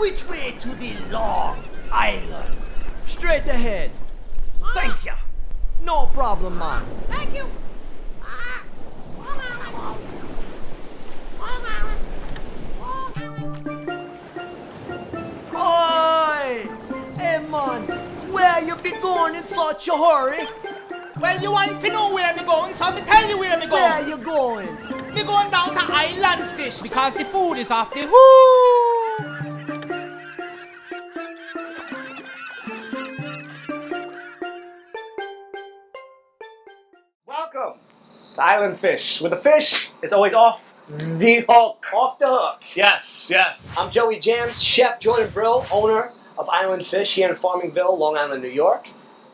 Which way to the Long Island? Straight ahead. Thank you. No problem, man. Thank you. Oi! Hey, man, where you be going in such a hurry? Well, you want to know where me going, so me tell you where me going. Where you going? Me going down to Island Fish because the food is off the hook. Welcome to Island Fish, where the fish is always off the hook. Off the hook. Yes, yes. I'm Joey Jams, Chef Jordan Brill, owner of Island Fish here in Farmingville, Long Island, New York.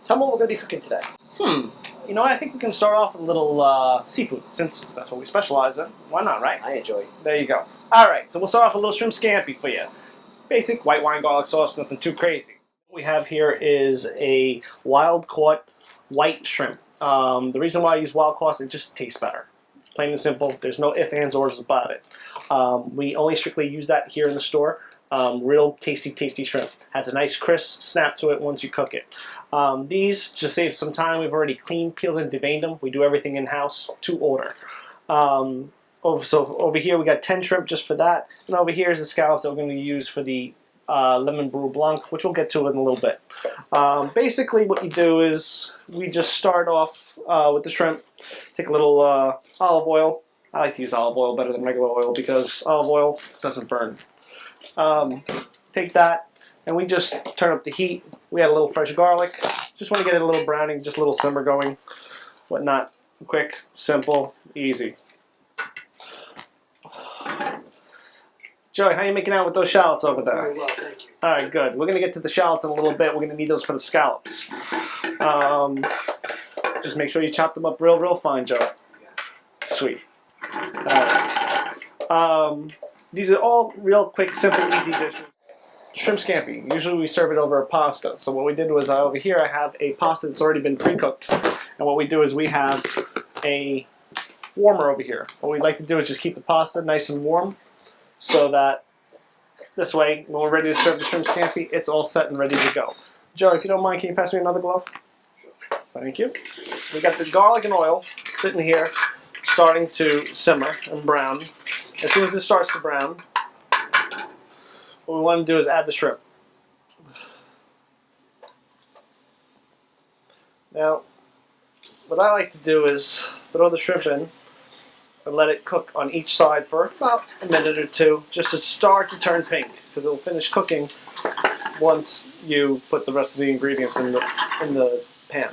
Tell me what we're going to be cooking today. You know what? I think we can start off with a little seafood, since that's what we specialize in. Why not, right? I enjoy it. There you go. All right, so we'll start off with a little shrimp scampi for you. Basic white wine garlic sauce, nothing too crazy. What we have here is a wild-caught white shrimp. The reason why I use wild caught, it just tastes better. Plain and simple. There's no ifs, ands, or ors about it. We only strictly use that here in the store. Real tasty, tasty shrimp. Has a nice crisp snap to it once you cook it. These, just save some time, we've already cleaned, peeled, and deveined them. We do everything in-house to order. So over here we got 10 shrimp just for that. And over here is the scallops that we're going to use for the lemon brew blanc, which we'll get to in a little bit. Basically what you do is we just start off with the shrimp. Take a little olive oil. I like to use olive oil better than regular oil because olive oil doesn't burn. Take that and we just turn up the heat. We add a little fresh garlic. Just want to get it a little browning, just a little simmer going. Whatnot. Quick, simple, easy. Joey, how you making out with those shallots over there? Very well, thank you. All right, good. We're going to get to the shallots in a little bit. We're going to need those for the scallops. Just make sure you chop them up real fine, Joe. Sweet. All right. These are all real quick, simple, easy dishes. Shrimp scampi. Usually we serve it over a pasta. So what we did was over here I have a pasta that's already been pre-cooked. And what we do is we have a warmer over here. What we like to do is just keep the pasta nice and warm so that this way, when we're ready to serve the shrimp scampi, it's all set and ready to go. Joe, if you don't mind, can you pass me another glove? Thank you. We got the garlic and oil sitting here, starting to simmer and brown. As soon as it starts to brown, what we want to do is add the shrimp. Now, what I like to do is throw the shrimp in and let it cook on each side for about a minute or two, just to start to turn pink, because it will finish cooking once you put the rest of the ingredients in the pan.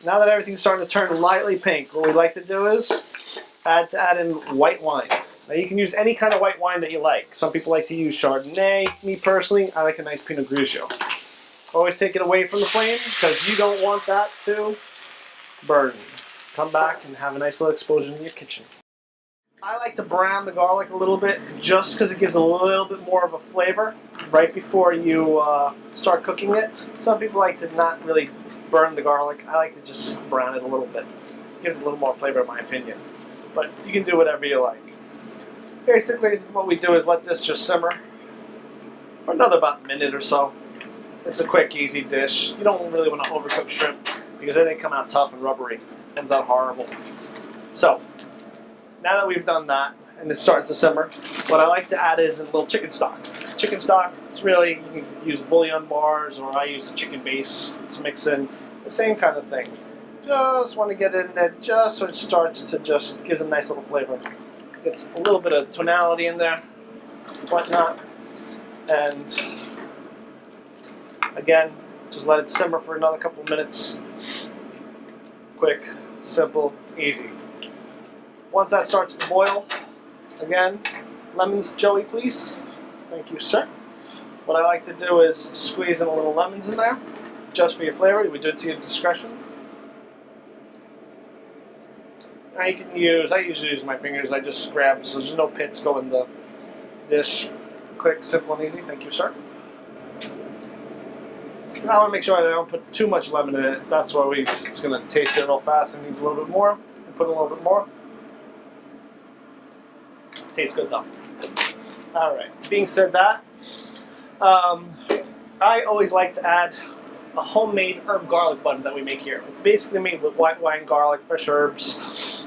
Now that everything's starting to turn lightly pink, what we like to do is add in white wine. Now you can use any kind of white wine that you like. Some people like to use Chardonnay. Me personally, I like a nice Pinot Grigio. Always take it away from the flame because you don't want that to burn. Come back and have a nice little explosion in your kitchen. I like to brown the garlic a little bit just because it gives a little bit more of a flavor right before you start cooking it. Some people like to not really burn the garlic. I like to just brown it a little bit. It gives a little more flavor in my opinion. But you can do whatever you like. Basically what we do is let this just simmer for another about a minute or so. It's a quick, easy dish. You don't really want to overcook shrimp because then they come out tough and rubbery. It comes out horrible. So, now that we've done that and it's starting to simmer, what I like to add is a little chicken stock. Chicken stock, it's really, you can use bouillon bars or I use a chicken base to mix in. The same kind of thing. Just want to get it in there just so it starts to just gives a nice little flavor. Gets a little bit of tonality in there, whatnot. And again, just let it simmer for another couple of minutes. Quick, simple, easy. Once that starts to boil, again, lemons, Joey, please. Thank you, sir. What I like to do is squeeze in a little lemons in there, just for your flavor. We do it to your discretion. Now you can use, I usually use my fingers, I just grab, so there's no pits go in the dish. Quick, simple, and easy. Thank you, sir. I want to make sure I don't put too much lemon in it. That's why we're just going to taste it real fast. It needs a little bit more. Put a little bit more. Tastes good though. All right. Being said that, I always like to add a homemade herb garlic bun that we make here. It's basically made with white wine, garlic, fresh herbs.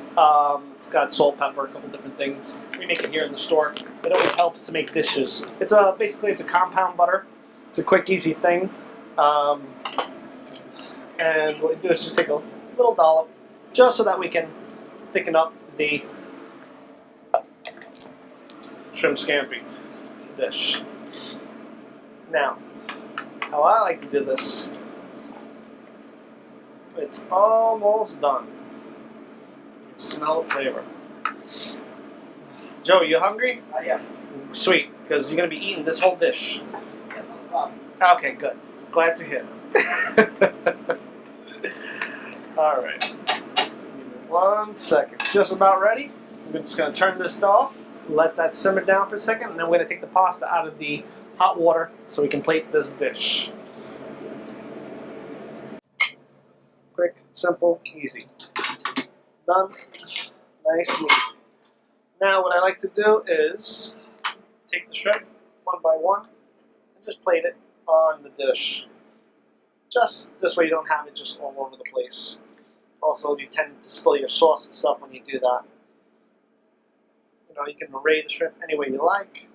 It's got salt, pepper, a couple different things. We make it here in the store. It always helps to make dishes. It's basically it's a compound butter. It's a quick, easy thing. And what we do is just take a little dollop, just so that we can thicken up the shrimp scampi dish. Now, how I like to do this, it's almost done. You can smell the flavor. Joe, you hungry? Yeah. Sweet, because you're going to be eating this whole dish. That's not a problem. Okay, good. Glad to hear. All right. Give me 1 second. Just about ready. We're just going to turn this off, let that simmer down for a second, and then we're going to take the pasta out of the hot water so we can plate this dish. Quick, simple, easy. Done. Nice and easy. Now what I like to do is take the shrimp one by one and just plate it on the dish. Just this way you don't have it just all over the place. Also, you tend to spill your sauce and stuff when you do that. You know, you can array the shrimp any way you like.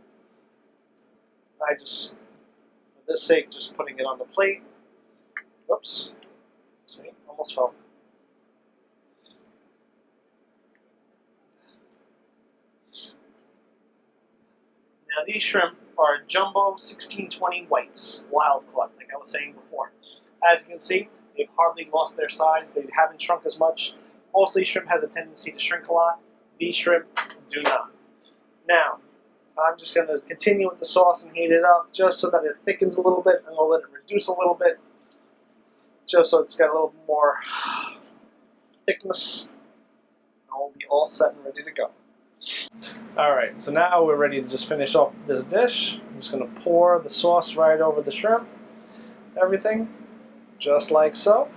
I just, for this sake, just putting it on the plate. Whoops. See, almost fell. Now these shrimp are jumbo 1620 whites, wild caught, like I was saying before. As you can see, they've hardly lost their size. They haven't shrunk as much. Mostly shrimp has a tendency to shrink a lot. These shrimp do not. Now, I'm just going to continue with the sauce and heat it up just so that it thickens a little bit. I'm going to let it reduce a little bit just so it's got a little more thickness. And we'll be all set and ready to go. Alright, so now we're ready to just finish off this dish. I'm just going to pour the sauce right over the shrimp. Everything, just like so.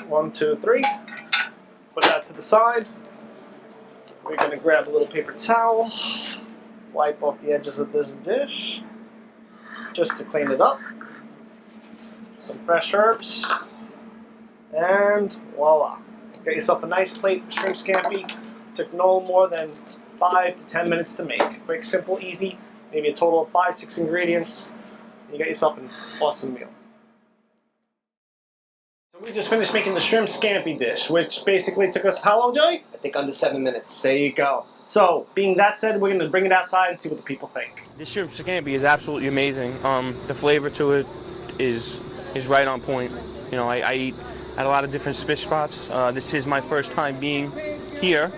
1, 2, 3. Put that to the side. We're going to grab a little paper towel, wipe off the edges of this dish, just to clean it up. Some fresh herbs, and voila. Get yourself a nice plate of shrimp scampi. Took no more than 5 to 10 minutes to make. Quick, simple, easy. Maybe a total of 5, 6 ingredients. And you got yourself an awesome meal. So we just finished making the shrimp scampi dish, which basically took us how long, Joey? I think under 7 minutes. There you go. So, being that said, we're going to bring it outside and see what the people think. This shrimp scampi is absolutely amazing. The flavor to it is right on point. You know, I eat at a lot of different fish spots. This is my first time being here,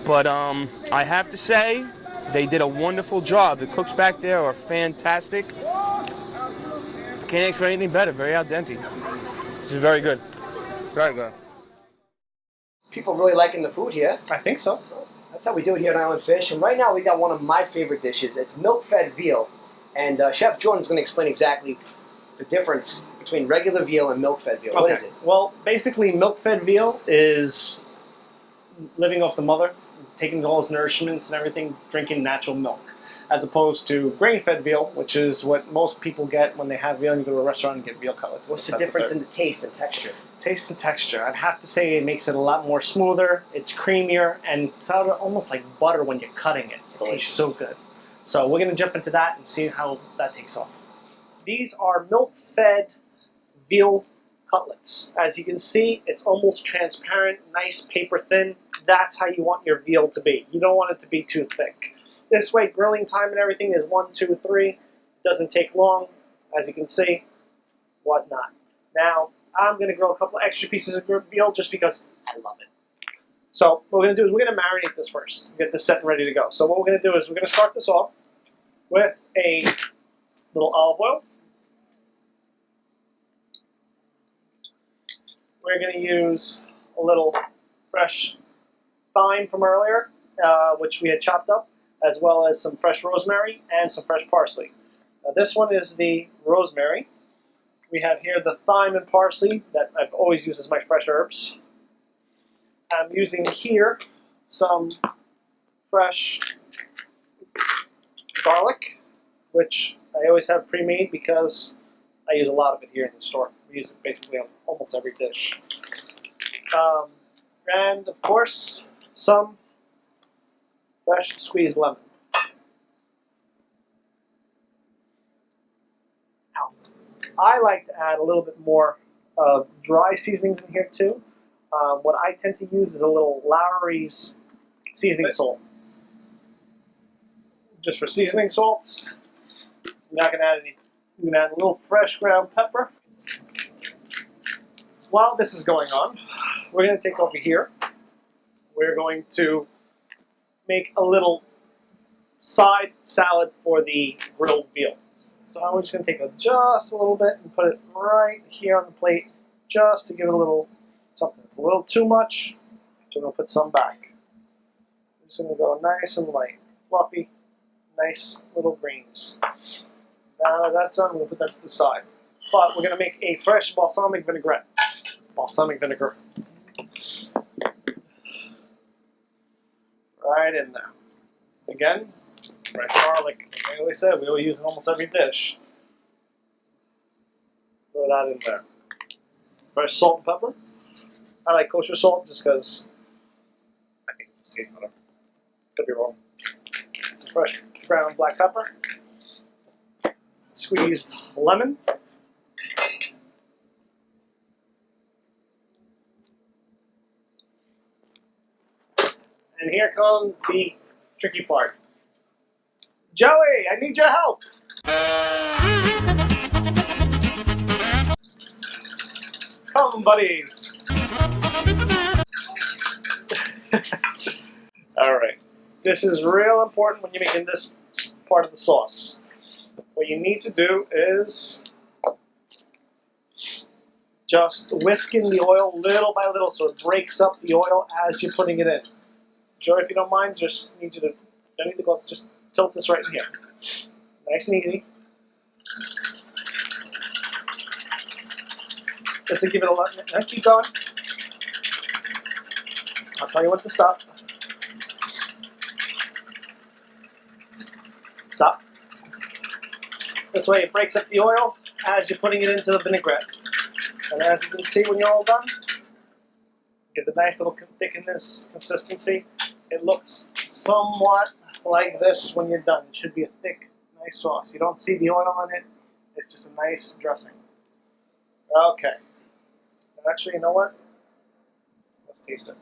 but I have to say they did a wonderful job. The cooks back there are fantastic. Can't ask for anything better. Very al dente. This is very good. Very good. People really liking the food here. I think so. That's how we do it here at Island Fish. And right now we got one of my favorite dishes. It's milk-fed veal. And Chef Jordan's going to explain exactly the difference between regular veal and milk-fed veal. Okay. What is it? Well, basically, milk-fed veal is living off the mother, taking all its nourishments and everything, drinking natural milk, as opposed to grain-fed veal, which is what most people get when they have veal and you go to a restaurant and get veal cutlets. What's the difference in the taste and texture? Taste and texture. I'd have to say it makes it a lot more smoother, it's creamier, and it's almost like butter when you're cutting it. It tastes so good. So we're going to jump into that and see how that takes off. These are milk-fed veal cutlets. As you can see, it's almost transparent, nice paper thin. That's how you want your veal to be. You don't want it to be too thick. This way, grilling time and everything is 1, 2, 3. Doesn't take long, as you can see, whatnot. Now, I'm going to grill a couple extra pieces of veal just because I love it. So what we're going to do is we're going to marinate this first. Get this set and ready to go. So what we're going to do is we're going to start this off with a little olive oil. We're going to use a little fresh thyme from earlier, which we had chopped up, as well as some fresh rosemary and some fresh parsley. Now this one is the rosemary. We have here the thyme and parsley that I've always used as my fresh herbs. I'm using here some fresh garlic, which I always have pre-made because I use a lot of it here in the store. We use it basically on almost every dish. And of course, some fresh squeezed lemon. Now, I like to add a little bit more dry seasonings in here too. What I tend to use is a little Lowry's seasoning salt. Just for seasoning salts. I'm not going to add any. I'm going to add a little fresh ground pepper. While this is going on, we're going to take over here. We're going to make a little side salad for the grilled veal. So I'm just going to take just a little bit and put it right here on the plate just to give it a little something. It's a little too much, so we're going to put some back. I'm just going to go nice and light, fluffy, nice little greens. Now that that's done, we'll put that to the side. But we're going to make a fresh balsamic vinaigrette. Balsamic vinegar. Right in there. Again, fresh garlic. Like I always said, we always use it in almost every dish. Throw that in there. Fresh salt and pepper. I like kosher salt just because I think it just tastes better. Could be wrong. Some fresh ground black pepper. Squeezed lemon. And here comes the tricky part. Joey, I need your help. Come, buddies. All right. This is real important when you're making this part of the sauce. What you need to do is just whisk in the oil little by little so it breaks up the oil as you're putting it in. Joey, if you don't mind, just need you to, don't need to go, just tilt this right in here. Nice and easy. Just to give it a lot, now keep going. I'll tell you when to stop. Stop. This way it breaks up the oil as you're putting it into the vinaigrette. And as you can see when you're all done, get the nice little thickness consistency. It looks somewhat like this when you're done. It should be a thick, nice sauce. You don't see the oil on it. It's just a nice dressing. Okay. Actually, you know what? Let's taste it.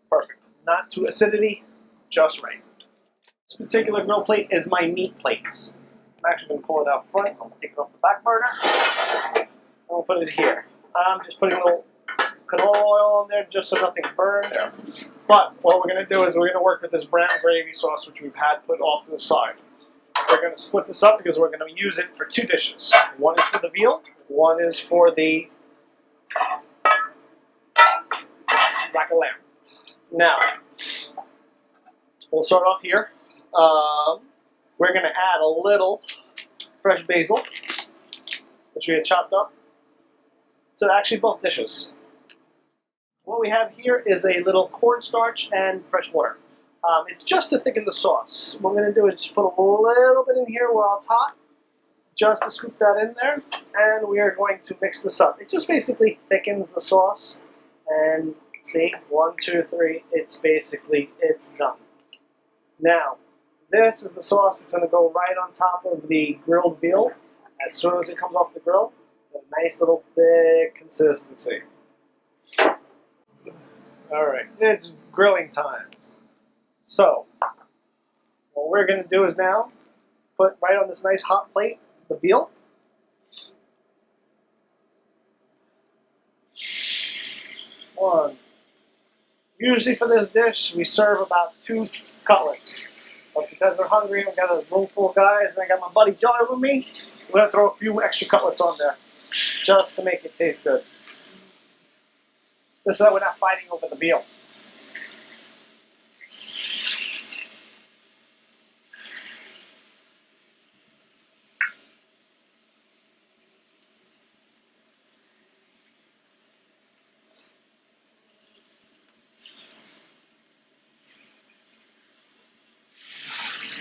Perfect. Not too acidity, just right. This particular grill plate is my meat plates. I'm actually going to pull it out front. I'll take it off the back burner. And we'll put it here. I'm just putting a little canola oil on there just so nothing burns. Yeah. But what we're going to do is we're going to work with this brown gravy sauce which we've had put off to the side. We're going to split this up because we're going to use it for two dishes. One is for the veal, one is for the rack of lamb. Now, we'll start off here. We're going to add a little fresh basil, which we had chopped up, to actually both dishes. What we have here is a little cornstarch and fresh water. It's just to thicken the sauce. What I'm going to do is just put a little bit in here while it's hot, just to scoop that in there, and we are going to mix this up. It just basically thickens the sauce, and see, 1, 2, 3, it's done. Now, this is the sauce that's going to go right on top of the grilled veal. As soon as it comes off the grill, a nice little thick consistency. Alright, it's grilling time. So, what we're going to do is now put right on this nice hot plate the veal. One. Usually for this dish, we serve about 2 cutlets. But because we're hungry, we've got a room full of guys, and I got my buddy Joey with me, we're going to throw a few extra cutlets on there, just to make it taste good. Just so that we're not fighting over the veal.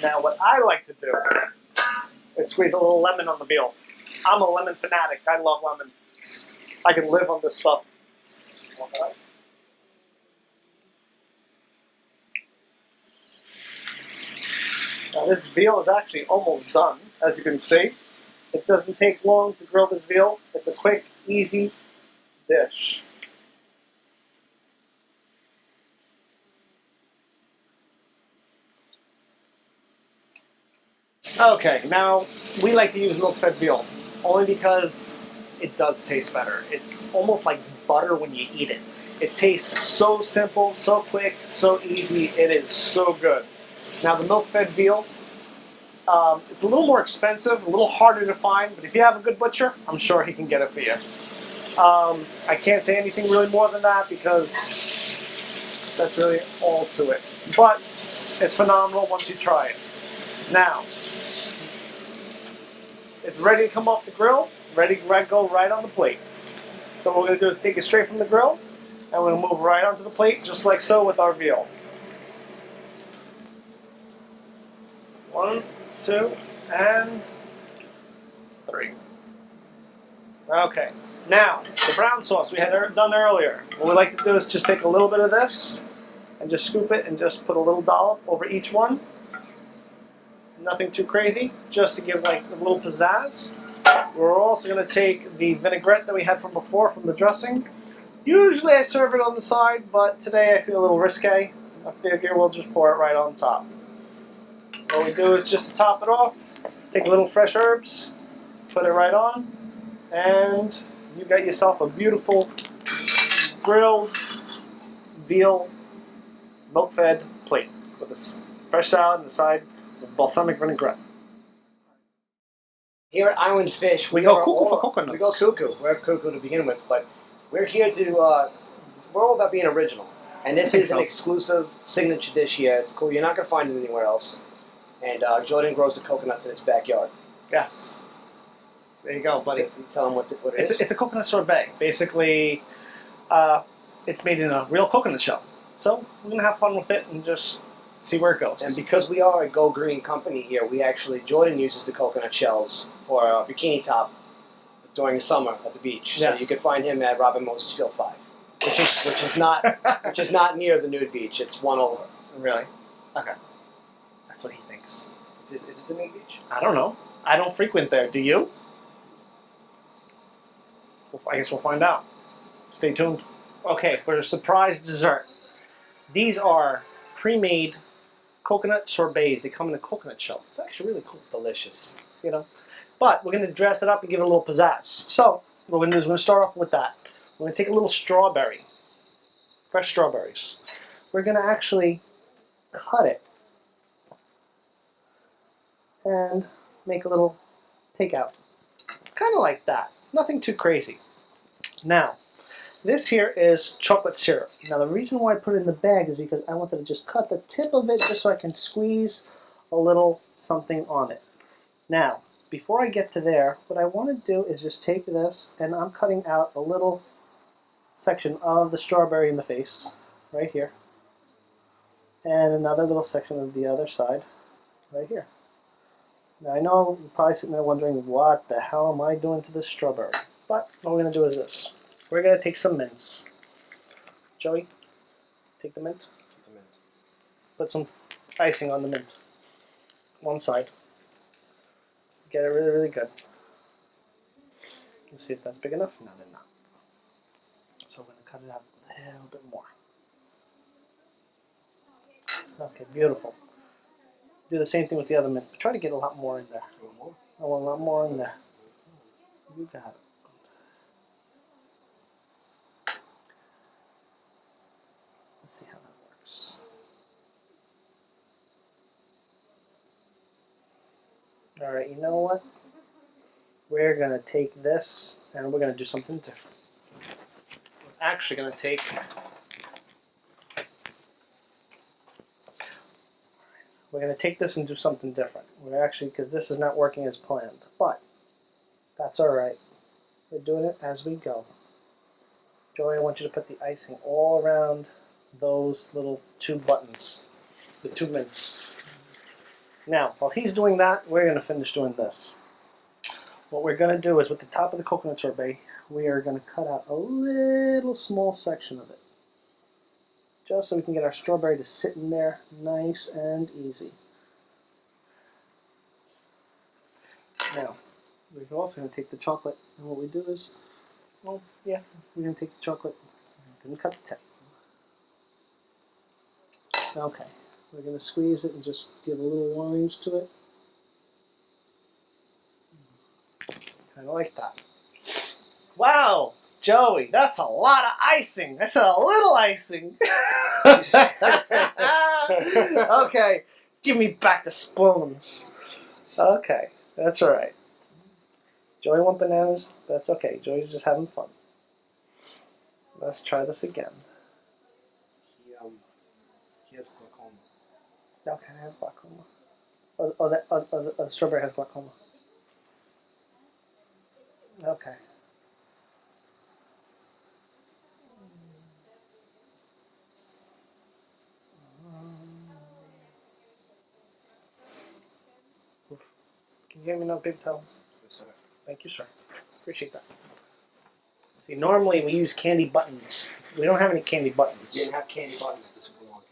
Now, what I like to do is squeeze a little lemon on the veal. I'm a lemon fanatic. I love lemon. I can live on this stuff. Now, this veal is actually almost done, as you can see. It doesn't take long to grill this veal. It's a quick, easy dish. Okay, now we like to use milk-fed veal only because it does taste better. It's almost like butter when you eat it. It tastes so simple, so quick, so easy. It is so good. Now the milk-fed veal, it's a little more expensive, a little harder to find, but if you have a good butcher, I'm sure he can get it for you. I can't say anything really more than that because that's really all to it. But it's phenomenal once you try it. Now, it's ready to come off the grill, ready to go right on the plate. So what we're going to do is take it straight from the grill, and we're going to move right onto the plate, just like so with our veal. 1, 2, and 3. Okay, now the brown sauce we had done earlier. What we like to do is just take a little bit of this, and just scoop it, and just put a little dollop over each one. Nothing too crazy, just to give like a little pizzazz. We're also going to take the vinaigrette that we had from before from the dressing. Usually I serve it on the side, but today I feel a little risque. I figure we'll just pour it right on top. What we do is just to top it off, take a little fresh herbs, put it right on, and you got yourself a beautiful grilled veal milk-fed plate with a fresh salad on the side with balsamic vinaigrette. Here at Island Fish, We go are cuckoo all- for coconuts. We go cuckoo. We're cuckoo to begin with, but we're here to. We're all about being original, and this think is an so. exclusive signature dish here. It's cool. You're not gonna find it anywhere else. And Jordan grows the coconuts in his backyard. Yes. There you go, buddy. You tell him what it is. It's a coconut sorbet. Basically, it's made in a real coconut shell. So we're going to have fun with it and just see where it goes. And because we are a Go Green company here, Jordan uses the coconut shells for a bikini top during the summer at the beach. Yes. So you can find him at Robin Moses Field 5, which is not near the nude beach. It's one over. Really? Okay. That's what he thinks. Is it the nude beach? I don't know. I don't frequent there. Do you? Well, I guess we'll find out. Stay tuned. Okay, for a surprise dessert. These are pre-made coconut sorbets. They come in a coconut shell. It's actually really cool. Delicious. You know. But we're going to dress it up and give it a little pizzazz. So what we're going to do is we're going to start off with that. We're going to take a little strawberry, fresh strawberries. We're going to actually cut it and make a little takeout. Kind of like that. Nothing too crazy. Now, this here is chocolate syrup. Now the reason why I put it in the bag is because I wanted to just cut the tip of it just so I can squeeze a little something on it. Now, before I get to there, what I want to do is just take this and I'm cutting out a little section of the strawberry in the face, right here. And another little section of the other side, right here. Now I know you're probably sitting there wondering, what the hell am I doing to this strawberry? But what we're going to do is this. We're going to take some mints. Joey, take the mint. Put some icing on the mint. One side. Get it really, really good. Let's see if that's big enough. No, they're not. So we're going to cut it out a little bit more. Okay, beautiful. Do the same thing with the other mint. Try to get a lot more in there. I want a lot more in there. You got it. Let's see how that works. Alright, you know what? We're going to take this and we're going to do something different. We're actually going to take this and do something different. We're actually, because this is not working as planned, but that's alright. We're doing it as we go. Joey, I want you to put the icing all around those little two buttons, the two mints. Now, while he's doing that, we're going to finish doing this. What we're going to do is with the top of the coconut sorbet, we are going to cut out a little small section of it. Just so we can get our strawberry to sit in there nice and easy. Now, we're also going to take the chocolate, and what we do is, well, yeah, we're going to take the chocolate, and cut the tip. Okay, we're going to squeeze it and just give a little winds to it. Kind of like that. Wow, Joey, that's a lot of icing. I said a little icing. Okay, give me back the spoons. Okay, that's all right. Joey want bananas? That's okay. Joey's just having fun. Let's try this again. He has glaucoma. Okay, I have glaucoma. The strawberry has glaucoma. Okay. Can you hear me now, Big Toe? Yes, sir. Thank you, sir. Appreciate that. See, normally we use candy buttons. We don't have any candy buttons. Didn't have candy buttons at the supermarket.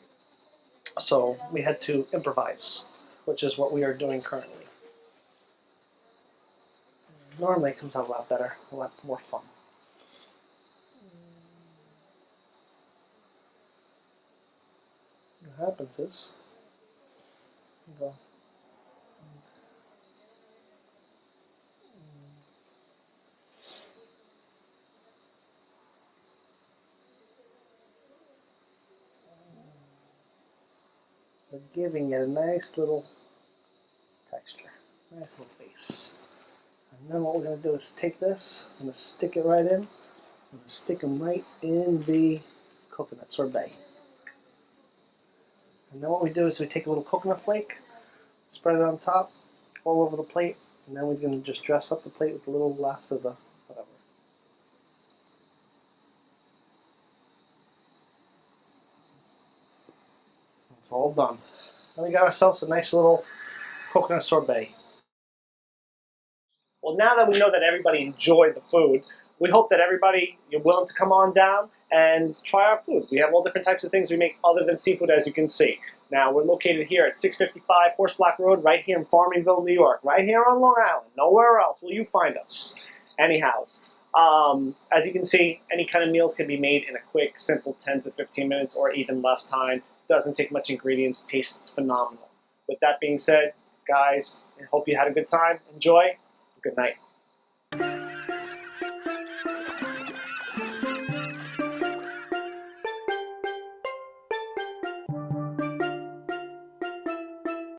So we had to improvise, which is what we are doing currently. Normally it comes out a lot better, a lot more fun. What happens is, you go, we're giving it a nice little texture, nice little face. And then what we're going to do is take this, I'm going to stick it right in, I'm going to stick them right in the coconut sorbet. And then what we do is we take a little coconut flake, spread it on top, all over the plate, and then we're going to just dress up the plate with a little last of the whatever. It's all done. Then we got ourselves a nice little coconut sorbet. Well, now that we know that everybody enjoyed the food, we hope that everybody, you're willing to come on down and try our food. We have all different types of things we make other than seafood, as you can see. Now, we're located here at 655 Horse Block Road, right here in Farmingville, New York, right here on Long Island. Nowhere else will you find us. Anyhow, as you can see, any kind of meals can be made in a quick, simple 10 to 15 minutes or even less time. Doesn't take much ingredients, tastes phenomenal. With that being said, guys, I hope you had a good time. Enjoy. Good night.